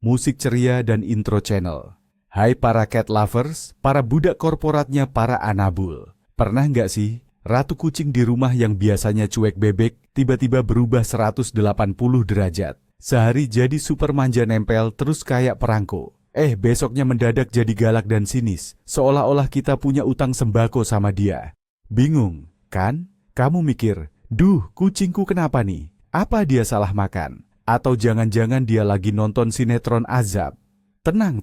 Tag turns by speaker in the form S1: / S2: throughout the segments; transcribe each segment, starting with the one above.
S1: musik ceria dan intro channel. Hai para cat lovers, para budak korporatnya para anabul. Pernah nggak sih, ratu kucing di rumah yang biasanya cuek bebek, tiba-tiba berubah 180 derajat. Sehari jadi super manja nempel terus kayak perangko. Besoknya mendadak jadi galak dan sinis, seolah-olah kita punya utang sembako sama dia. Bingung, kan? Kamu mikir, duh kucingku kenapa nih? Apa dia salah makan? Atau jangan-jangan dia lagi nonton sinetron azab? Tenang.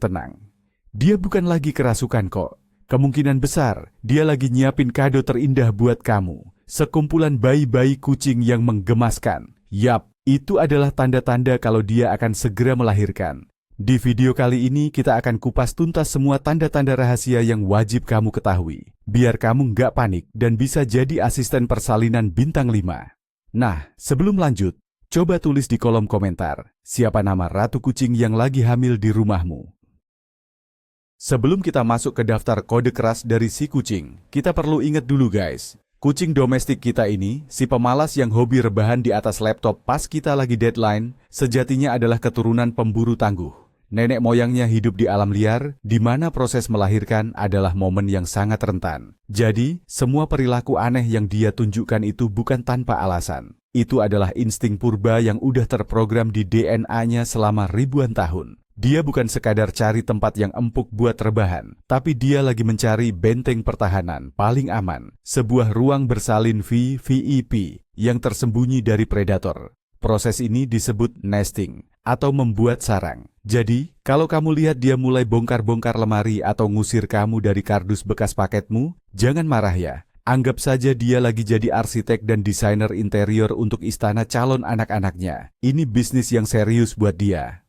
S1: Dia bukan lagi kerasukan kok. Kemungkinan besar, dia lagi nyiapin kado terindah buat kamu. Sekumpulan bayi-bayi kucing yang menggemaskan. Yap, itu adalah tanda-tanda kalau dia akan segera melahirkan. Di video kali ini kita akan kupas tuntas semua tanda-tanda rahasia yang wajib kamu ketahui. Biar kamu nggak panik dan bisa jadi asisten persalinan bintang 5. Nah, sebelum lanjut, coba tulis di kolom komentar, siapa nama ratu kucing yang lagi hamil di rumahmu. Sebelum kita masuk ke daftar kode keras dari si kucing, kita perlu ingat dulu guys. Kucing domestik kita ini, si pemalas yang hobi rebahan di atas laptop pas kita lagi deadline, sejatinya adalah keturunan pemburu tangguh. Nenek moyangnya hidup di alam liar, di mana proses melahirkan adalah momen yang sangat rentan. Jadi, semua perilaku aneh yang dia tunjukkan itu bukan tanpa alasan. Itu adalah insting purba yang udah terprogram di DNA-nya selama ribuan tahun. Dia bukan sekadar cari tempat yang empuk buat rebahan, tapi dia lagi mencari benteng pertahanan paling aman, sebuah ruang bersalin VIP yang tersembunyi dari predator. Proses ini disebut nesting, atau membuat sarang. Jadi, kalau kamu lihat dia mulai bongkar-bongkar lemari atau ngusir kamu dari kardus bekas paketmu, jangan marah ya. Anggap saja dia lagi jadi arsitek dan desainer interior untuk istana calon anak-anaknya. Ini bisnis yang serius buat dia.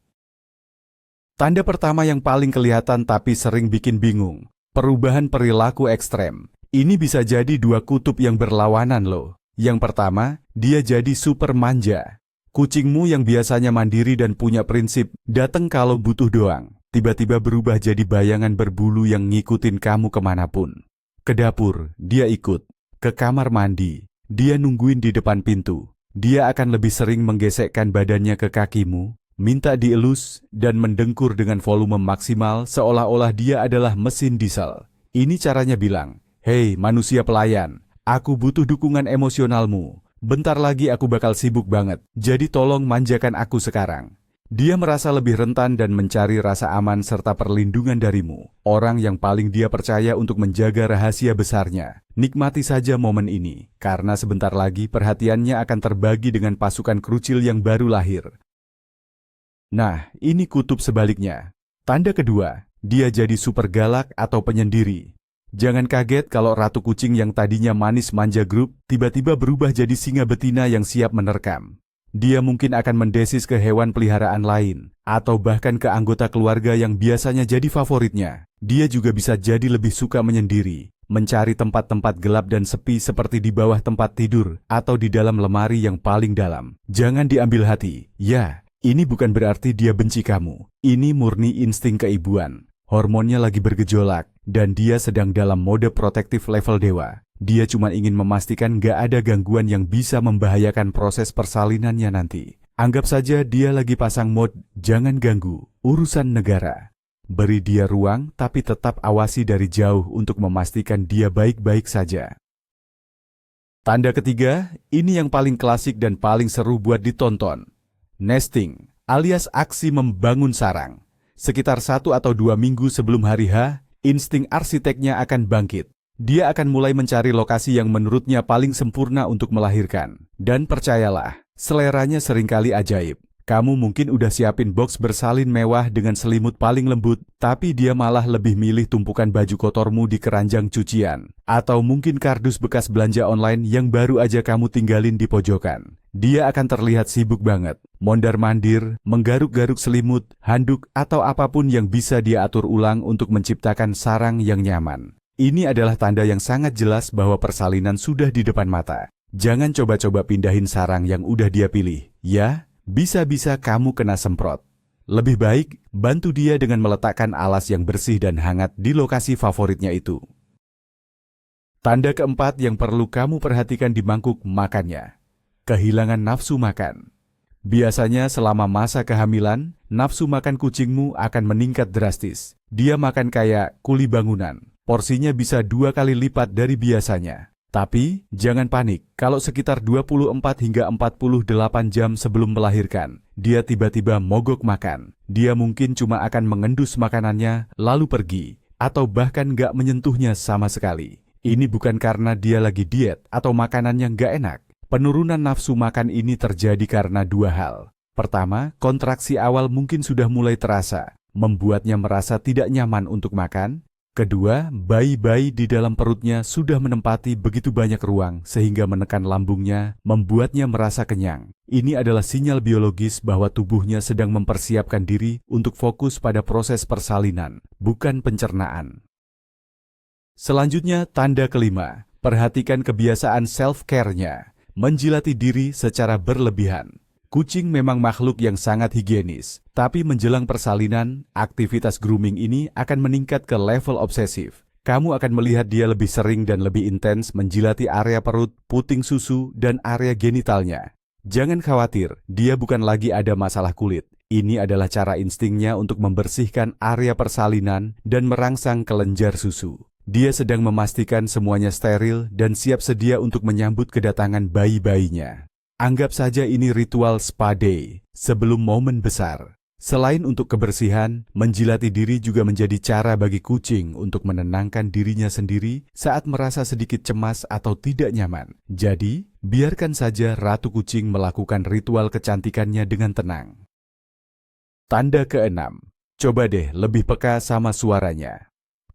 S1: Tanda pertama yang paling kelihatan tapi sering bikin bingung, perubahan perilaku ekstrem. Ini bisa jadi dua kutub yang berlawanan loh. Yang pertama, dia jadi super manja. Kucingmu yang biasanya mandiri dan punya prinsip, datang kalau butuh doang. Tiba-tiba berubah jadi bayangan berbulu yang ngikutin kamu kemanapun. Ke dapur, dia ikut. Ke kamar mandi, dia nungguin di depan pintu. Dia akan lebih sering menggesekkan badannya ke kakimu, minta dielus, dan mendengkur dengan volume maksimal seolah-olah dia adalah mesin diesel. Ini caranya bilang, "Hei manusia pelayan, aku butuh dukungan emosionalmu. Bentar lagi aku bakal sibuk banget, jadi tolong manjakan aku sekarang." Dia merasa lebih rentan dan mencari rasa aman serta perlindungan darimu, orang yang paling dia percaya untuk menjaga rahasia besarnya. Nikmati saja momen ini, karena sebentar lagi perhatiannya akan terbagi dengan pasukan krucil yang baru lahir. Nah, ini kutub sebaliknya. Tanda kedua, dia jadi super galak atau penyendiri. Jangan kaget kalau ratu kucing yang tadinya manis manja grup, tiba-tiba berubah jadi singa betina yang siap menerkam. Dia mungkin akan mendesis ke hewan peliharaan lain, atau bahkan ke anggota keluarga yang biasanya jadi favoritnya. Dia juga bisa jadi lebih suka menyendiri, mencari tempat-tempat gelap dan sepi seperti di bawah tempat tidur, atau di dalam lemari yang paling dalam. Jangan diambil hati, ya, ini bukan berarti dia benci kamu. Ini murni insting keibuan. Hormonnya lagi bergejolak, dan dia sedang dalam mode protektif level dewa. Dia cuma ingin memastikan gak ada gangguan yang bisa membahayakan proses persalinannya nanti. Anggap saja dia lagi pasang mode, jangan ganggu, urusan negara. Beri dia ruang, tapi tetap awasi dari jauh untuk memastikan dia baik-baik saja. Tanda ketiga, ini yang paling klasik dan paling seru buat ditonton. Nesting, alias aksi membangun sarang. Sekitar 1 atau 2 minggu sebelum hari H, insting arsiteknya akan bangkit. Dia akan mulai mencari lokasi yang menurutnya paling sempurna untuk melahirkan. Dan percayalah, seleranya seringkali ajaib. Kamu mungkin udah siapin box bersalin mewah dengan selimut paling lembut, tapi dia malah lebih milih tumpukan baju kotormu di keranjang cucian. Atau mungkin kardus bekas belanja online yang baru aja kamu tinggalin di pojokan. Dia akan terlihat sibuk banget, mondar-mandir, menggaruk-garuk selimut, handuk, atau apapun yang bisa dia atur ulang untuk menciptakan sarang yang nyaman. Ini adalah tanda yang sangat jelas bahwa persalinan sudah di depan mata. Jangan coba-coba pindahin sarang yang udah dia pilih, ya? Bisa-bisa kamu kena semprot. Lebih baik, bantu dia dengan meletakkan alas yang bersih dan hangat di lokasi favoritnya itu. Tanda keempat yang perlu kamu perhatikan di mangkuk makannya. Kehilangan nafsu makan. Biasanya selama masa kehamilan, nafsu makan kucingmu akan meningkat drastis. Dia makan kayak kuli bangunan. Porsinya bisa 2 kali lipat dari biasanya. Tapi, jangan panik kalau sekitar 24 hingga 48 jam sebelum melahirkan, dia tiba-tiba mogok makan. Dia mungkin cuma akan mengendus makanannya, lalu pergi, atau bahkan nggak menyentuhnya sama sekali. Ini bukan karena dia lagi diet atau makanannya nggak enak. Penurunan nafsu makan ini terjadi karena 2 hal. Pertama, kontraksi awal mungkin sudah mulai terasa, membuatnya merasa tidak nyaman untuk makan. Kedua, bayi-bayi di dalam perutnya sudah menempati begitu banyak ruang sehingga menekan lambungnya, membuatnya merasa kenyang. Ini adalah sinyal biologis bahwa tubuhnya sedang mempersiapkan diri untuk fokus pada proses persalinan, bukan pencernaan. Selanjutnya, tanda kelima, perhatikan kebiasaan self-care-nya. Menjilati diri secara berlebihan. Kucing memang makhluk yang sangat higienis, tapi menjelang persalinan, aktivitas grooming ini akan meningkat ke level obsesif. Kamu akan melihat dia lebih sering dan lebih intens menjilati area perut, puting susu, dan area genitalnya. Jangan khawatir, dia bukan lagi ada masalah kulit. Ini adalah cara instingnya untuk membersihkan area persalinan dan merangsang kelenjar susu. Dia sedang memastikan semuanya steril dan siap sedia untuk menyambut kedatangan bayi-bayinya. Anggap saja ini ritual spa day sebelum momen besar. Selain untuk kebersihan, menjilati diri juga menjadi cara bagi kucing untuk menenangkan dirinya sendiri saat merasa sedikit cemas atau tidak nyaman. Jadi, biarkan saja ratu kucing melakukan ritual kecantikannya dengan tenang. Tanda keenam, coba deh lebih peka sama suaranya.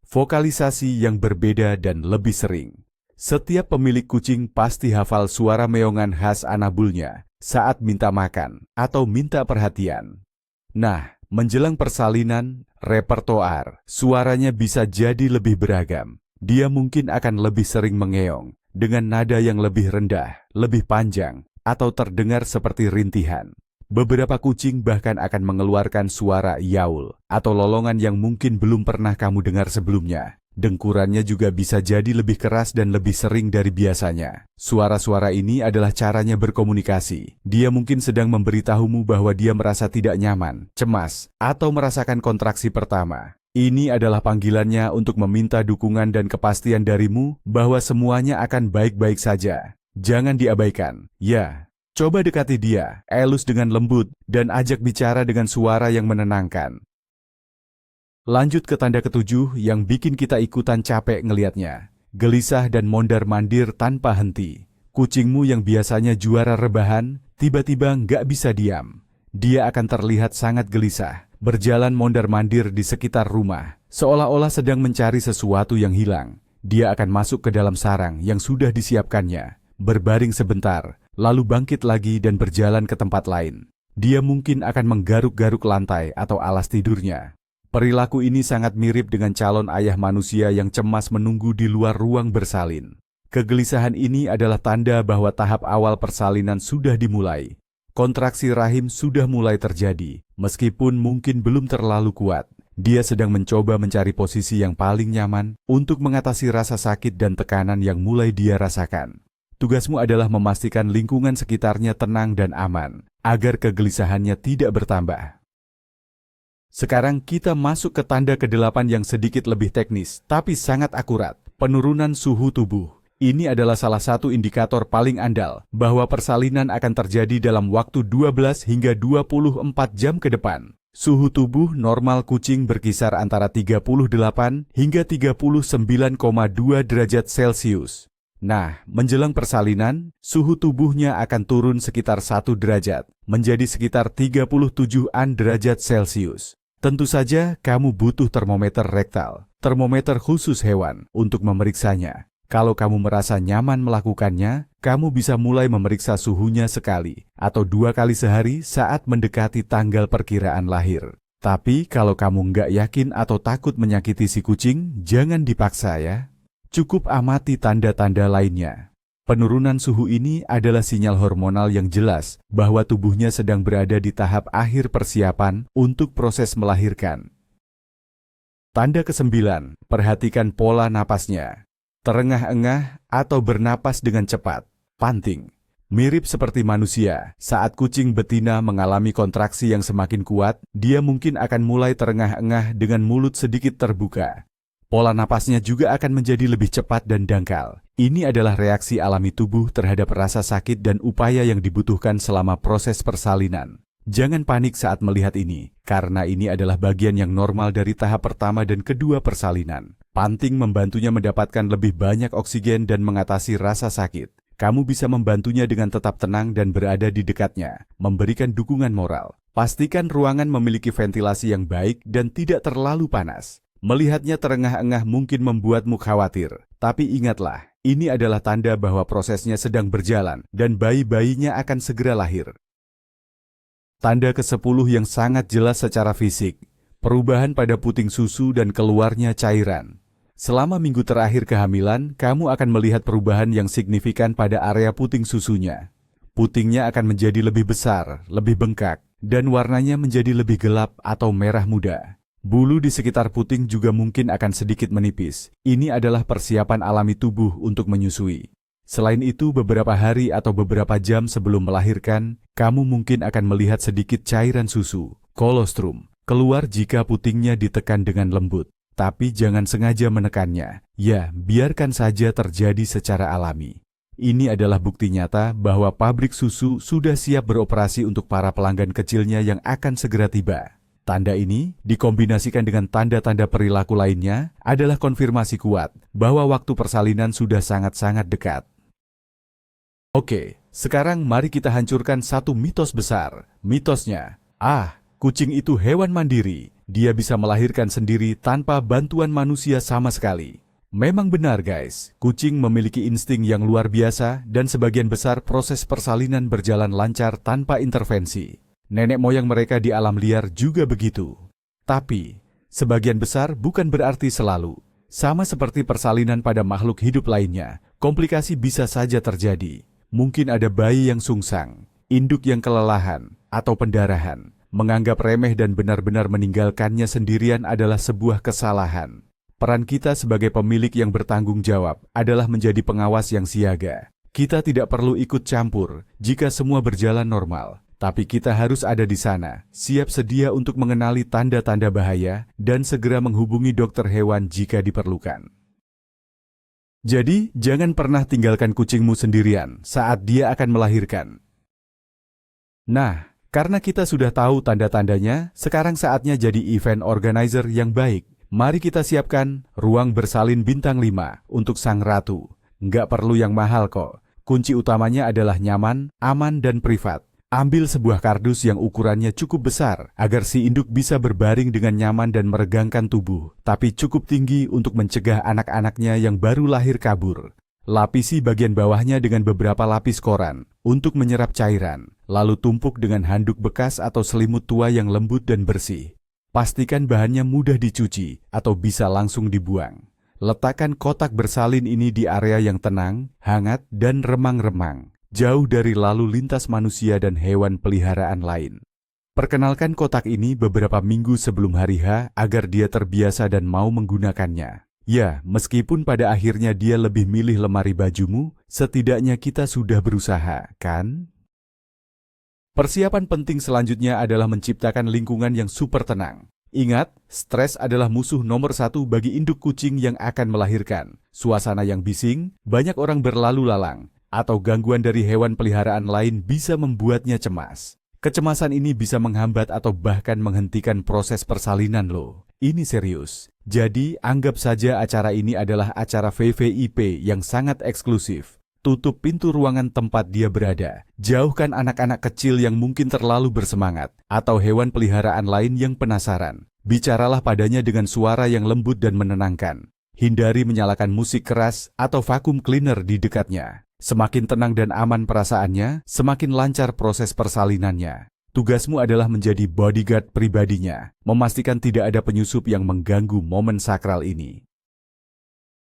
S1: Vokalisasi yang berbeda dan lebih sering. Setiap pemilik kucing pasti hafal suara meongan khas anabulnya saat minta makan atau minta perhatian. Nah, menjelang persalinan, repertoar suaranya bisa jadi lebih beragam. Dia mungkin akan lebih sering mengeong dengan nada yang lebih rendah, lebih panjang, atau terdengar seperti rintihan. Beberapa kucing bahkan akan mengeluarkan suara yaul atau lolongan yang mungkin belum pernah kamu dengar sebelumnya. Dengkurannya juga bisa jadi lebih keras dan lebih sering dari biasanya. Suara-suara ini adalah caranya berkomunikasi. Dia mungkin sedang memberitahumu bahwa dia merasa tidak nyaman, cemas, atau merasakan kontraksi pertama. Ini adalah panggilannya untuk meminta dukungan dan kepastian darimu bahwa semuanya akan baik-baik saja. Jangan diabaikan. Ya. Coba dekati dia, elus dengan lembut, dan ajak bicara dengan suara yang menenangkan. Lanjut ke tanda ketujuh yang bikin kita ikutan capek ngelihatnya. Gelisah dan mondar-mandir tanpa henti. Kucingmu yang biasanya juara rebahan, tiba-tiba nggak bisa diam. Dia akan terlihat sangat gelisah, berjalan mondar-mandir di sekitar rumah, seolah-olah sedang mencari sesuatu yang hilang. Dia akan masuk ke dalam sarang yang sudah disiapkannya, berbaring sebentar, lalu bangkit lagi dan berjalan ke tempat lain. Dia mungkin akan menggaruk-garuk lantai atau alas tidurnya. Perilaku ini sangat mirip dengan calon ayah manusia yang cemas menunggu di luar ruang bersalin. Kegelisahan ini adalah tanda bahwa tahap awal persalinan sudah dimulai. Kontraksi rahim sudah mulai terjadi, meskipun mungkin belum terlalu kuat. Dia sedang mencoba mencari posisi yang paling nyaman untuk mengatasi rasa sakit dan tekanan yang mulai dia rasakan. Tugasmu adalah memastikan lingkungan sekitarnya tenang dan aman, agar kegelisahannya tidak bertambah. Sekarang kita masuk ke tanda ke-8 yang sedikit lebih teknis, tapi sangat akurat. Penurunan suhu tubuh. Ini adalah salah satu indikator paling andal bahwa persalinan akan terjadi dalam waktu 12 hingga 24 jam ke depan. Suhu tubuh normal kucing berkisar antara 38 hingga 39,2 derajat Celcius. Nah, menjelang persalinan, suhu tubuhnya akan turun sekitar 1 derajat, menjadi sekitar 37-an derajat Celcius. Tentu saja, kamu butuh termometer rektal, termometer khusus hewan, untuk memeriksanya. Kalau kamu merasa nyaman melakukannya, kamu bisa mulai memeriksa suhunya sekali atau 2 kali sehari saat mendekati tanggal perkiraan lahir. Tapi kalau kamu nggak yakin atau takut menyakiti si kucing, jangan dipaksa ya. Cukup amati tanda-tanda lainnya. Penurunan suhu ini adalah sinyal hormonal yang jelas bahwa tubuhnya sedang berada di tahap akhir persiapan untuk proses melahirkan. Tanda ke-9, perhatikan pola napasnya. Terengah-engah atau bernapas dengan cepat, panting. Mirip seperti manusia, saat kucing betina mengalami kontraksi yang semakin kuat, dia mungkin akan mulai terengah-engah dengan mulut sedikit terbuka. Pola napasnya juga akan menjadi lebih cepat dan dangkal. Ini adalah reaksi alami tubuh terhadap rasa sakit dan upaya yang dibutuhkan selama proses persalinan. Jangan panik saat melihat ini, karena ini adalah bagian yang normal dari tahap pertama dan kedua persalinan. Panting membantunya mendapatkan lebih banyak oksigen dan mengatasi rasa sakit. Kamu bisa membantunya dengan tetap tenang dan berada di dekatnya, memberikan dukungan moral. Pastikan ruangan memiliki ventilasi yang baik dan tidak terlalu panas. Melihatnya terengah-engah mungkin membuatmu khawatir, tapi ingatlah, ini adalah tanda bahwa prosesnya sedang berjalan dan bayi-bayinya akan segera lahir. Tanda ke-10 yang sangat jelas secara fisik, perubahan pada puting susu dan keluarnya cairan. Selama minggu terakhir kehamilan, kamu akan melihat perubahan yang signifikan pada area puting susunya. Putingnya akan menjadi lebih besar, lebih bengkak, dan warnanya menjadi lebih gelap atau merah muda. Bulu di sekitar puting juga mungkin akan sedikit menipis. Ini adalah persiapan alami tubuh untuk menyusui. Selain itu, beberapa hari atau beberapa jam sebelum melahirkan, kamu mungkin akan melihat sedikit cairan susu, kolostrum, keluar jika putingnya ditekan dengan lembut. Tapi jangan sengaja menekannya. Ya, biarkan saja terjadi secara alami. Ini adalah bukti nyata bahwa pabrik susu sudah siap beroperasi untuk para pelanggan kecilnya yang akan segera tiba. Tanda ini, dikombinasikan dengan tanda-tanda perilaku lainnya, adalah konfirmasi kuat bahwa waktu persalinan sudah sangat-sangat dekat. Oke, sekarang mari kita hancurkan satu mitos besar. Mitosnya, kucing itu hewan mandiri. Dia bisa melahirkan sendiri tanpa bantuan manusia sama sekali. Memang benar guys, kucing memiliki insting yang luar biasa dan sebagian besar proses persalinan berjalan lancar tanpa intervensi. Nenek moyang mereka di alam liar juga begitu. Tapi, sebagian besar bukan berarti selalu. Sama seperti persalinan pada makhluk hidup lainnya, komplikasi bisa saja terjadi. Mungkin ada bayi yang sungsang, induk yang kelelahan, atau pendarahan. Menganggap remeh dan benar-benar meninggalkannya sendirian adalah sebuah kesalahan. Peran kita sebagai pemilik yang bertanggung jawab adalah menjadi pengawas yang siaga. Kita tidak perlu ikut campur jika semua berjalan normal, tapi kita harus ada di sana, siap sedia untuk mengenali tanda-tanda bahaya dan segera menghubungi dokter hewan jika diperlukan. Jadi, jangan pernah tinggalkan kucingmu sendirian saat dia akan melahirkan. Nah, karena kita sudah tahu tanda-tandanya, sekarang saatnya jadi event organizer yang baik. Mari kita siapkan ruang bersalin bintang 5 untuk sang ratu. Nggak perlu yang mahal kok. Kunci utamanya adalah nyaman, aman, dan privat. Ambil sebuah kardus yang ukurannya cukup besar, agar si induk bisa berbaring dengan nyaman dan meregangkan tubuh, tapi cukup tinggi untuk mencegah anak-anaknya yang baru lahir kabur. Lapisi bagian bawahnya dengan beberapa lapis koran untuk menyerap cairan, lalu tumpuk dengan handuk bekas atau selimut tua yang lembut dan bersih. Pastikan bahannya mudah dicuci atau bisa langsung dibuang. Letakkan kotak bersalin ini di area yang tenang, hangat, dan remang-remang, jauh dari lalu lintas manusia dan hewan peliharaan lain. Perkenalkan kotak ini beberapa minggu sebelum hari H agar dia terbiasa dan mau menggunakannya. Ya, meskipun pada akhirnya dia lebih milih lemari bajumu, setidaknya kita sudah berusaha, kan? Persiapan penting selanjutnya adalah menciptakan lingkungan yang super tenang. Ingat, stres adalah musuh nomor 1 bagi induk kucing yang akan melahirkan. Suasana yang bising, banyak orang berlalu lalang, atau gangguan dari hewan peliharaan lain bisa membuatnya cemas. Kecemasan ini bisa menghambat atau bahkan menghentikan proses persalinan loh. Ini serius. Jadi, anggap saja acara ini adalah acara VVIP yang sangat eksklusif. Tutup pintu ruangan tempat dia berada. Jauhkan anak-anak kecil yang mungkin terlalu bersemangat, atau hewan peliharaan lain yang penasaran. Bicaralah padanya dengan suara yang lembut dan menenangkan. Hindari menyalakan musik keras atau vacuum cleaner di dekatnya. Semakin tenang dan aman perasaannya, semakin lancar proses persalinannya. Tugasmu adalah menjadi bodyguard pribadinya, memastikan tidak ada penyusup yang mengganggu momen sakral ini.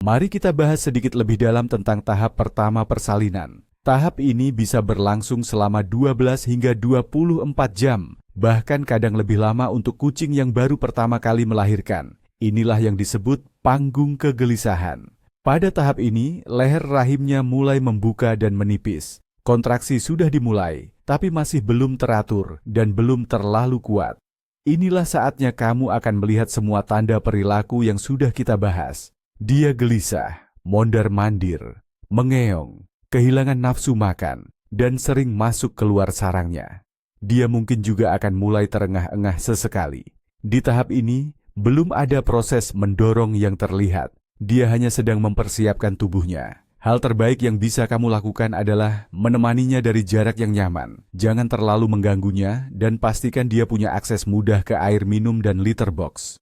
S1: Mari kita bahas sedikit lebih dalam tentang tahap pertama persalinan. Tahap ini bisa berlangsung selama 12 hingga 24 jam, bahkan kadang lebih lama untuk kucing yang baru pertama kali melahirkan. Inilah yang disebut panggung kegelisahan. Pada tahap ini, leher rahimnya mulai membuka dan menipis. Kontraksi sudah dimulai, tapi masih belum teratur dan belum terlalu kuat. Inilah saatnya kamu akan melihat semua tanda perilaku yang sudah kita bahas. Dia gelisah, mondar-mandir, mengeong, kehilangan nafsu makan, dan sering masuk keluar sarangnya. Dia mungkin juga akan mulai terengah-engah sesekali. Di tahap ini, belum ada proses mendorong yang terlihat. Dia hanya sedang mempersiapkan tubuhnya. Hal terbaik yang bisa kamu lakukan adalah menemaninya dari jarak yang nyaman. Jangan terlalu mengganggunya dan pastikan dia punya akses mudah ke air minum dan litter box.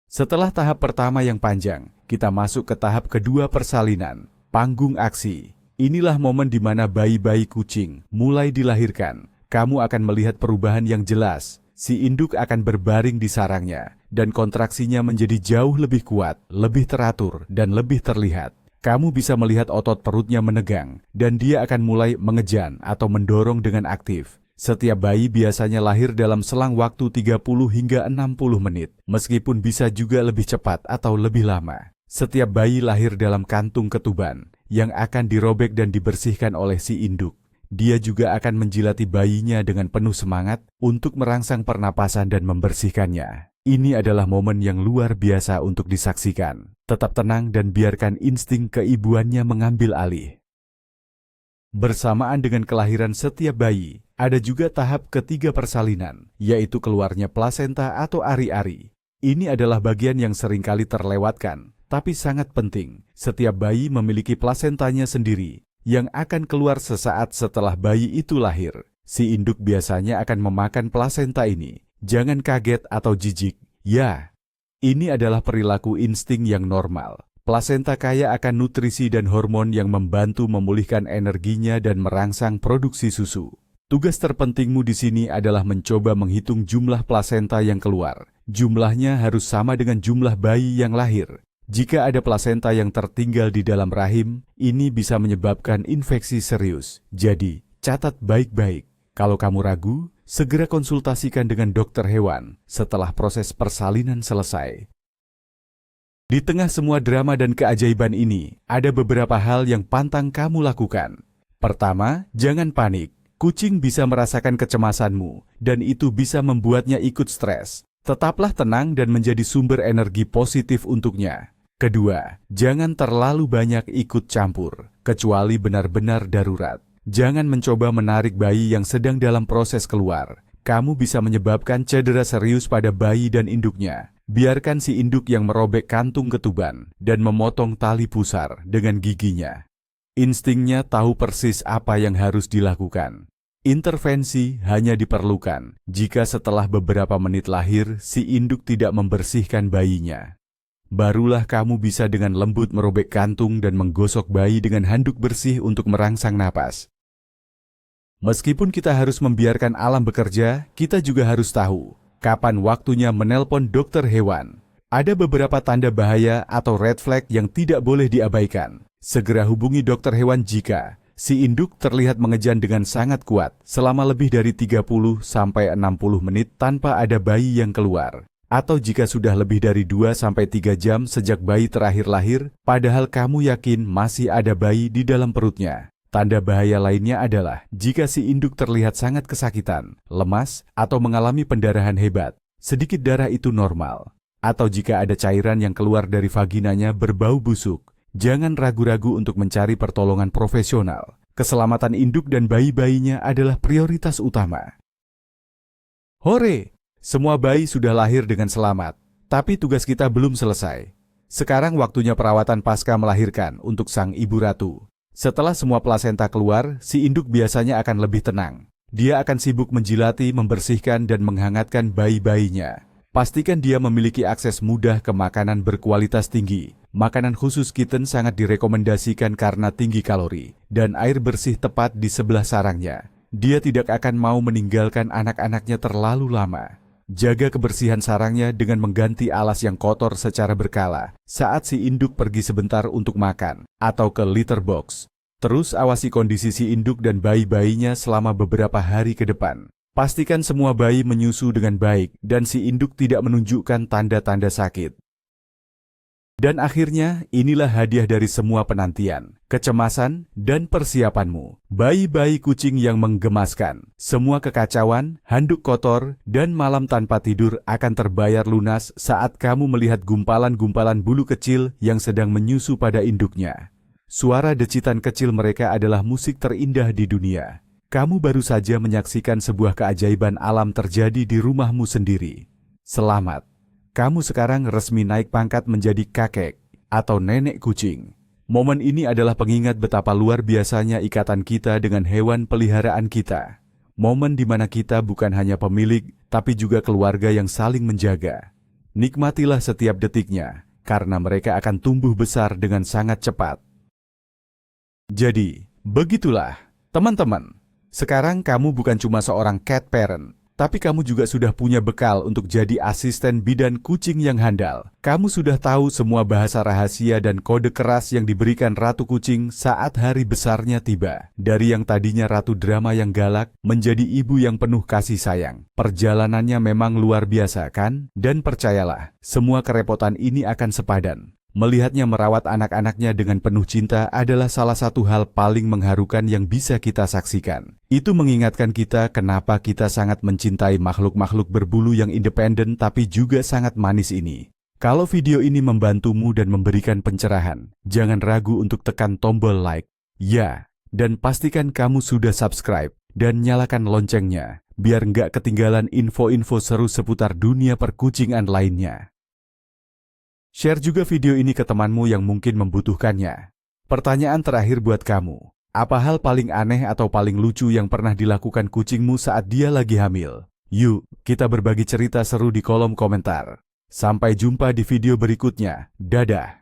S1: Setelah tahap pertama yang panjang, kita masuk ke tahap kedua persalinan, panggung aksi. Inilah momen di mana bayi-bayi kucing mulai dilahirkan. Kamu akan melihat perubahan yang jelas. Si induk akan berbaring di sarangnya, dan kontraksinya menjadi jauh lebih kuat, lebih teratur, dan lebih terlihat. Kamu bisa melihat otot perutnya menegang, dan dia akan mulai mengejan atau mendorong dengan aktif. Setiap bayi biasanya lahir dalam selang waktu 30 hingga 60 menit, meskipun bisa juga lebih cepat atau lebih lama. Setiap bayi lahir dalam kantung ketuban, yang akan dirobek dan dibersihkan oleh si induk. Dia juga akan menjilati bayinya dengan penuh semangat untuk merangsang pernapasan dan membersihkannya. Ini adalah momen yang luar biasa untuk disaksikan. Tetap tenang dan biarkan insting keibuannya mengambil alih. Bersamaan dengan kelahiran setiap bayi, ada juga tahap ketiga persalinan, yaitu keluarnya plasenta atau ari-ari. Ini adalah bagian yang seringkali terlewatkan, tapi sangat penting. Setiap bayi memiliki plasentanya sendiri, yang akan keluar sesaat setelah bayi itu lahir. Si induk biasanya akan memakan plasenta ini. Jangan kaget atau jijik. Ya, ini adalah perilaku insting yang normal. Plasenta kaya akan nutrisi dan hormon yang membantu memulihkan energinya dan merangsang produksi susu. Tugas terpentingmu di sini adalah mencoba menghitung jumlah plasenta yang keluar. Jumlahnya harus sama dengan jumlah bayi yang lahir. Jika ada plasenta yang tertinggal di dalam rahim, ini bisa menyebabkan infeksi serius. Jadi, catat baik-baik. Kalau kamu ragu, segera konsultasikan dengan dokter hewan setelah proses persalinan selesai. Di tengah semua drama dan keajaiban ini, ada beberapa hal yang pantang kamu lakukan. Pertama, jangan panik. Kucing bisa merasakan kecemasanmu, dan itu bisa membuatnya ikut stres. Tetaplah tenang dan menjadi sumber energi positif untuknya. Kedua, jangan terlalu banyak ikut campur, kecuali benar-benar darurat. Jangan mencoba menarik bayi yang sedang dalam proses keluar. Kamu bisa menyebabkan cedera serius pada bayi dan induknya. Biarkan si induk yang merobek kantung ketuban dan memotong tali pusar dengan giginya. Instingnya tahu persis apa yang harus dilakukan. Intervensi hanya diperlukan jika setelah beberapa menit lahir si induk tidak membersihkan bayinya. Barulah kamu bisa dengan lembut merobek kantung dan menggosok bayi dengan handuk bersih untuk merangsang napas. Meskipun kita harus membiarkan alam bekerja, kita juga harus tahu kapan waktunya menelpon dokter hewan. Ada beberapa tanda bahaya atau red flag yang tidak boleh diabaikan. Segera hubungi dokter hewan jika si induk terlihat mengejan dengan sangat kuat selama lebih dari 30-60 menit tanpa ada bayi yang keluar. Atau jika sudah lebih dari 2-3 jam sejak bayi terakhir lahir, padahal kamu yakin masih ada bayi di dalam perutnya. Tanda bahaya lainnya adalah jika si induk terlihat sangat kesakitan, lemas, atau mengalami pendarahan hebat. Sedikit darah itu normal. Atau jika ada cairan yang keluar dari vaginanya berbau busuk, jangan ragu-ragu untuk mencari pertolongan profesional. Keselamatan induk dan bayi-bayinya adalah prioritas utama. Hore! Semua bayi sudah lahir dengan selamat, tapi tugas kita belum selesai. Sekarang waktunya perawatan pasca melahirkan untuk sang ibu ratu. Setelah semua plasenta keluar, si induk biasanya akan lebih tenang. Dia akan sibuk menjilati, membersihkan, dan menghangatkan bayi-bayinya. Pastikan dia memiliki akses mudah ke makanan berkualitas tinggi. Makanan khusus kitten sangat direkomendasikan karena tinggi kalori, dan air bersih tepat di sebelah sarangnya. Dia tidak akan mau meninggalkan anak-anaknya terlalu lama. Jaga kebersihan sarangnya dengan mengganti alas yang kotor secara berkala saat si induk pergi sebentar untuk makan atau ke litter box. Terus awasi kondisi si induk dan bayi-bayinya selama beberapa hari ke depan. Pastikan semua bayi menyusu dengan baik dan si induk tidak menunjukkan tanda-tanda sakit. Dan akhirnya, inilah hadiah dari semua penantian, kecemasan, dan persiapanmu. Bayi-bayi kucing yang menggemaskan. Semua kekacauan, handuk kotor, dan malam tanpa tidur akan terbayar lunas saat kamu melihat gumpalan-gumpalan bulu kecil yang sedang menyusu pada induknya. Suara decitan kecil mereka adalah musik terindah di dunia. Kamu baru saja menyaksikan sebuah keajaiban alam terjadi di rumahmu sendiri. Selamat. Kamu sekarang resmi naik pangkat menjadi kakek atau nenek kucing. Momen ini adalah pengingat betapa luar biasanya ikatan kita dengan hewan peliharaan kita. Momen di mana kita bukan hanya pemilik, tapi juga keluarga yang saling menjaga. Nikmatilah setiap detiknya, karena mereka akan tumbuh besar dengan sangat cepat. Jadi, begitulah, teman-teman. Sekarang kamu bukan cuma seorang cat parent, tapi kamu juga sudah punya bekal untuk jadi asisten bidan kucing yang handal. Kamu sudah tahu semua bahasa rahasia dan kode keras yang diberikan ratu kucing saat hari besarnya tiba. Dari yang tadinya ratu drama yang galak, menjadi ibu yang penuh kasih sayang. Perjalanannya memang luar biasa kan? Dan percayalah, semua kerepotan ini akan sepadan. Melihatnya merawat anak-anaknya dengan penuh cinta adalah salah satu hal paling mengharukan yang bisa kita saksikan. Itu mengingatkan kita kenapa kita sangat mencintai makhluk-makhluk berbulu yang independen tapi juga sangat manis ini. Kalau video ini membantumu dan memberikan pencerahan, jangan ragu untuk tekan tombol like. Ya, dan pastikan kamu sudah subscribe dan nyalakan loncengnya, biar nggak ketinggalan info-info seru seputar dunia perkucingan lainnya. Share juga video ini ke temanmu yang mungkin membutuhkannya. Pertanyaan terakhir buat kamu. Apa hal paling aneh atau paling lucu yang pernah dilakukan kucingmu saat dia lagi hamil? Yuk, kita berbagi cerita seru di kolom komentar. Sampai jumpa di video berikutnya. Dadah!